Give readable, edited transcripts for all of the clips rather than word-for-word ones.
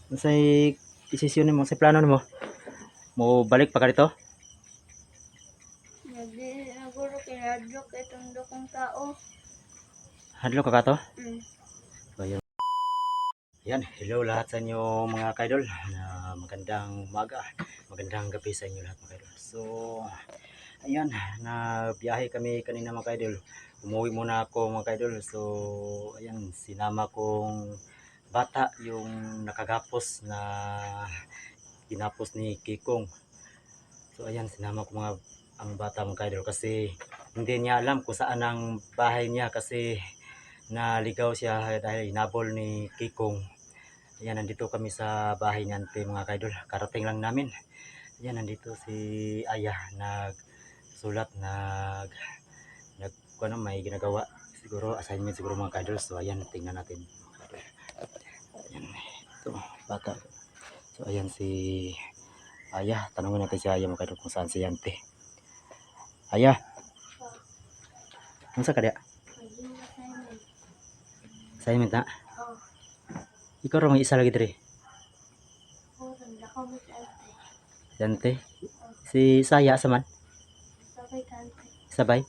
Unsay desisyon nimo, sa plano nimo? Mo balik pa ka dito? Hindi siguro kay hadlok kay tondo kong tao. Hadlo ka kato? Mm. So, ayun. Yan, hello lahat sa inyo mga kaidol. Magandang umaga, magandang gabi sa inyo lahat mga kaidol. So, ayan, nabiyahe kami kanina mga kaidol. Umuwi muna ako mga kaidol. So, ayan, sinama kong bata yung nakagapos na ginapos ni Kikong. So, ayan, sinama ko ang bata mga kaidol kasi hindi niya alam kung saan ang bahay niya kasi naligaw siya dahil hinabol ni Kikong. Ayan, nandito kami sa bahay ni Ante mga kaidol. Karating lang namin. Ayan, nandito si Aya nagsulat, ano, may ginagawa. Siguro assignment siguro mga kaidol. So ayan, tingnan natin. Ayan, ito, bata. So ayan si Aya. Tanungin natin si Aya mga kaidol kung saan si Ante. Aya, ano sa kadya? Assignment na? Oh, Ikaw rin may isa lagi diri. tanda ko mo si ate. Si Ante. Si Saya saman. Sabay ka ate. Sabay.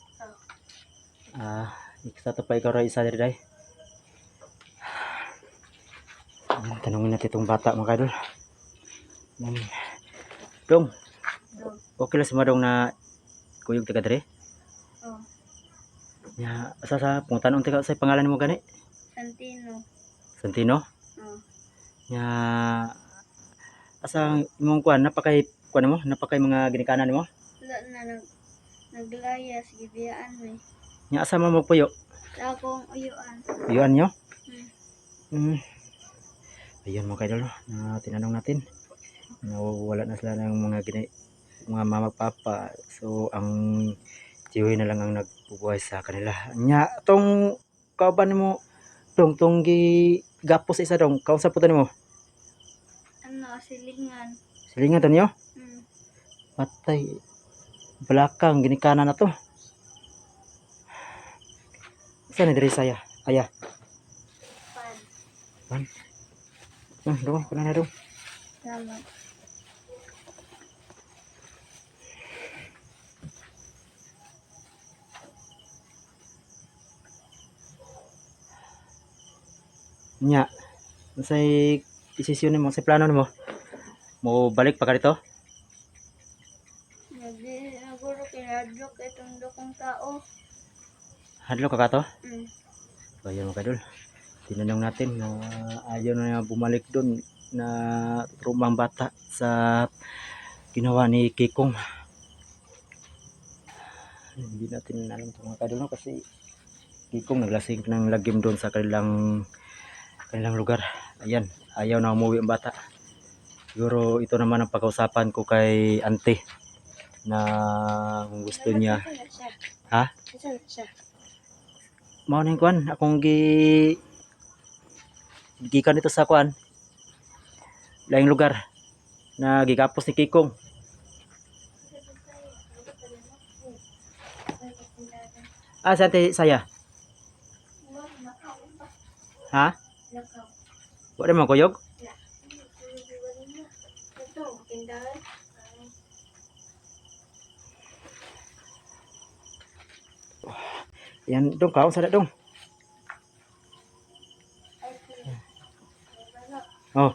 Oh. Isa to pa ikaw rin isa diri day. Ayan, tanungin natin itong bata mga kaidol. Dong, Dog. okay lang si Madong na kuyog taga diri? Oh. Nya asa sa pungtanon taga sa pangalan mo gani? Santino. Santino? Oh. Nya asa imong kuan napakay mga ginikanan nimo? Wala na naglayas gibiyaan may. Nya asa mo magpuyo? Sa akong uyuan. Uyuan nyo? Hmm. Ayun mga kaidol, na tinanong natin. Wala na sila ng mga mama papa. So ang tiyoy na lang ang nagbubuhay sa kanila. Nya tong kauban mo tong gapos isa dong, kaunsa putan mo? Ano, silingan. Silingan tanyo? Hmm. Patay. Belakang ginikanan na to. Saan diri saya? Aya. Pan. Dong, kuna na dong. Salamat. Nya, unsay desisyon nimo, sa plano nimo? Mo balik pa ka dito? Hindi siguro kay hadlok kay tondo kong tao. Hadlo ka kato? Hmm. So ayun mga kaidol, tinanong natin na ayaw na bumalik doon na trumang bata sa ginawa ni Kikong. Hindi natin alam ito mga kaidol kasi Kikong naglasing ng lagim doon sa kanilang lugar. Ayan, ayaw na umuwi ang bata. Siguro ito naman ang pag-usapan ko kay Ante na kung gusto niya. Ha? Saan siya? Mao ning kuan akong gikan dito sa kuan laing lugar na gigapos ni Kikong. Sa Ante saya. Ha? Wala man kuyog? Ito, kindahan. Yan dong, kaon sa dong. Oh,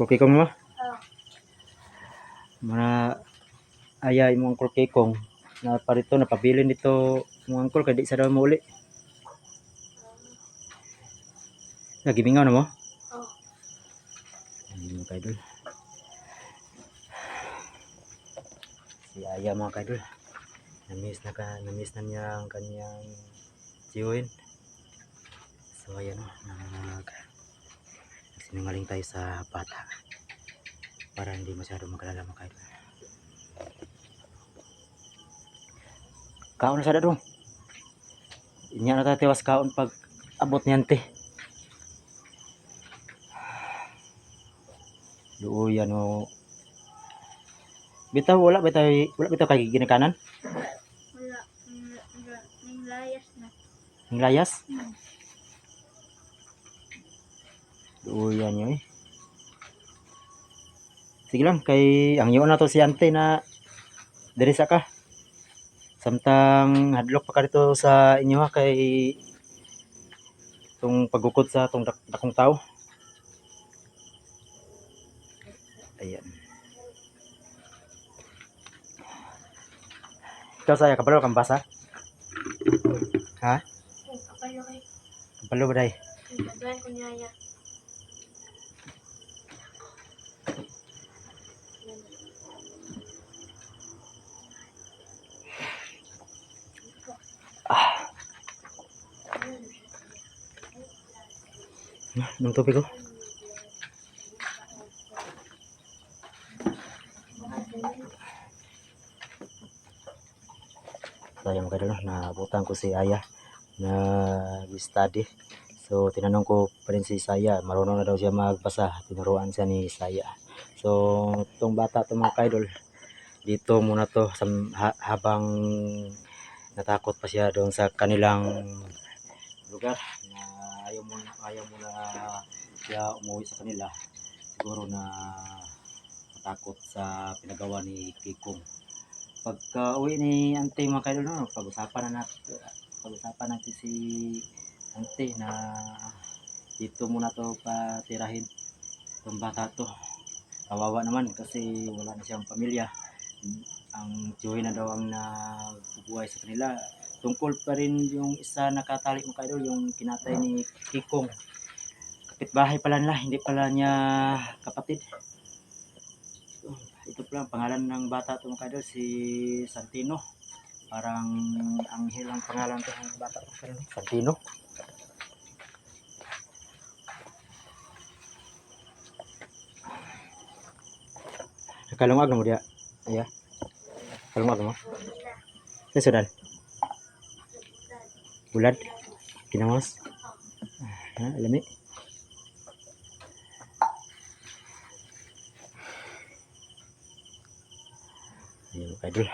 Kikong mo? Mga aya imong Uncle Kikong na parito napabilin dito mong uncle kay di sa daw muli. Nagimingaw na mo? Oh. Ayun mga kaidol. Si Aya mga kaidol. Namiss na niya ang kanyang tiyuhin. So ayan o, sinungaling tayo sa bata para hindi masyado magalala mga kaidol. Kaon na sada dong. Inya na tayo tiwas kaon pag abot niyante. Luuyan o. Wala bitaw kay ginikanan. Wala. Ning layas na. Ning layas. Luyan nyo eh. Sige lang, kay ang yun na to si ante na diri sa ka. Samtang hadlok pa ka dito sa inyo ha, kay itong pagukod sa itong dakong tao. Ayan. Ikaw saya, kabalo kang basa? Ha? Kapalo kay Kabalo ba day? nagdagan ko niya. Nung tubig ko. Saya mga kadol, nabutan ko si Aya na study. So tinanong ko pa rin si Saya, marunong na daw siya magbasa. Tinuruan siya ni Saya. So itong bata itong mga kaidol, dito muna to habang natakot pa siya doon sa kanilang lugar na ayaw mo na siya umuwi sa kanila. Siguro na matakot sa pinagawa ni Kikong. Pagka uwi ni Ante mga kaidol, no, pag-usapan natin si Ante na dito muna to patirahin itong bata to. Kawawa naman kasi wala na siyang pamilya. Ang tiyuhin na daw ang nabubuhay sa kanila. Tungkol pa rin yung isa nakatali mga kaidol, yung kinatay ni Kikong. Kapitbahay pala nila, hindi pala niya kapatid. Ito pala ang pangalan ng bata ito mga kaidol, si Santino. Parang anghel ang pangalan ito ng bata ito, Santino. Nakalungag na mo dia. Ayan. Kalungag mo. Sa sudan. Bulad. Kinamos. Alami. Ayan mga kaidol.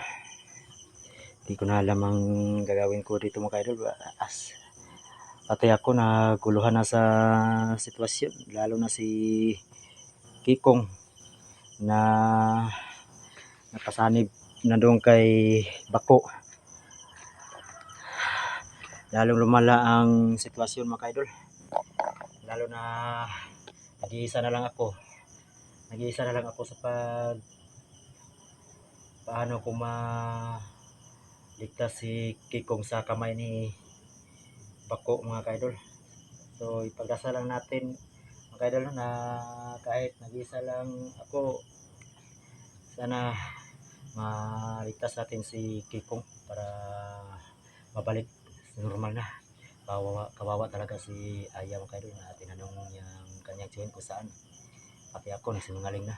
Hindi ko na alam ang gagawin ko dito mga kaidol. Pati ako naguluhan na sa sitwasyon. Lalo na si Kikong na nakasanib na doon kay Bako. Lalong lumala ang sitwasyon mga kaidol. Lalo na nag-iisa na lang ako sa paano ko ligtas si Kikong sa kamay ni Bako mga kaidol. So ipagdasal lang natin mga kaidol na kahit nag-iisa lang ako, sana maligtas natin si Kikong para mabalik normal na. Kawawa talaga si Aya mga kaidol na tinanong niyang kanyang tiyuhin kung saan. Pati ako nagsinungaling na.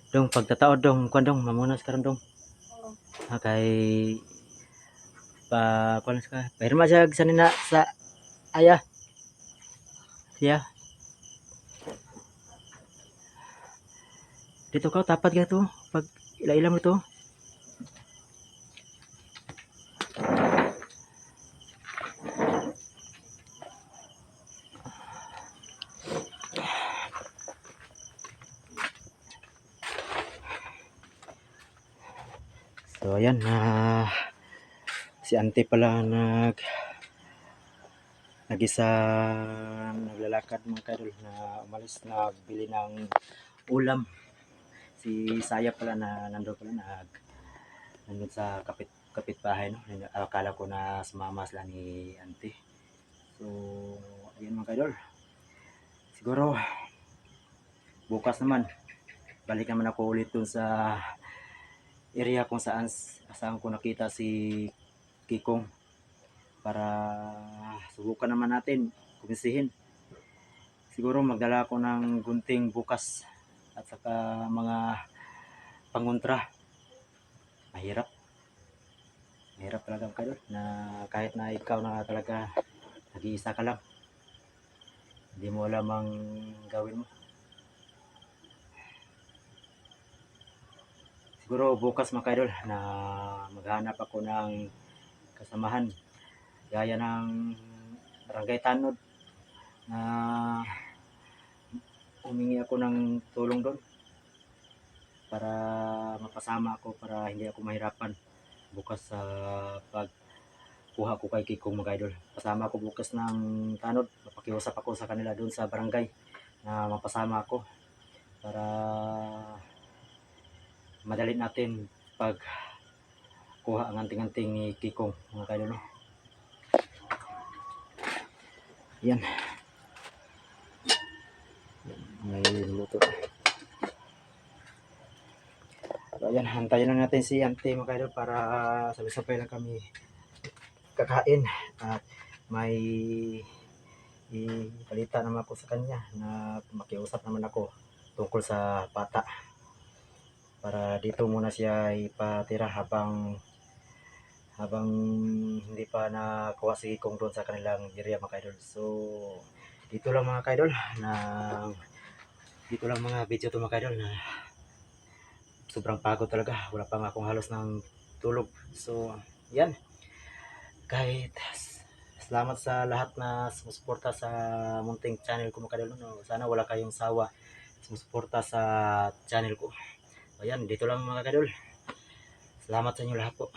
Dong pagtataod dong kuan mamunas karon dong. Kay kuan ka pirma siya sanina sa Aya. Siya. Dito ka tapat ka to pag ila-ila mo to. So ayan si Ante pala nag-isa naglalakad mga kaidol na umalis na bili ng ulam. Si Saya pala na nandoon pala nandun sa kapitbahay, no. Akala ko na sumama sila ni Ante. So ayan mga kaidol. Siguro bukas naman balik naman ako ulit dun sa area kung saan ko nakita si Kikong para subukan naman natin kumisihin. Siguro magdala ako ng gunting bukas at saka mga pangontra. Mahirap talaga kayo na kahit na ikaw na talaga nag-iisa ka lang, hindi mo alam ang gawin mo. siguro bukas mga kaidol na maghanap ako ng kasamahan gaya ng Barangay Tanod na humingi ako ng tulong doon para mapasama ako para hindi ako mahirapan bukas sa pagkuha ko kay Kikong mga idol. Pasama ako bukas ng Tanod, mapakiusap ako sa kanila doon sa barangay na mapasama ako para madali natin pag kuha ang anting-anting ni Kikong mga idol, no? Yan, may luto. So, ayan, hantayin lang natin si Auntie mga idol para sabay-sabay lang kami kakain at may ibalita naman ako sa kanya na makiusap naman ako tungkol sa bata para dito muna siya ipatira habang hindi pa nakuha si Kong doon sa kanilang area mga idol. So dito lang mga idol na dito lang mga video to mga idol na sobrang pagod talaga, wala pa nga akong halos ng tulog. So yan, kahit salamat sa lahat na sumusuporta sa munting channel ko mga idol, no? Sana wala kayong sawa sumusuporta sa channel ko. Ayan, dito lang mga kadol. Salamat sa inyo lahat po.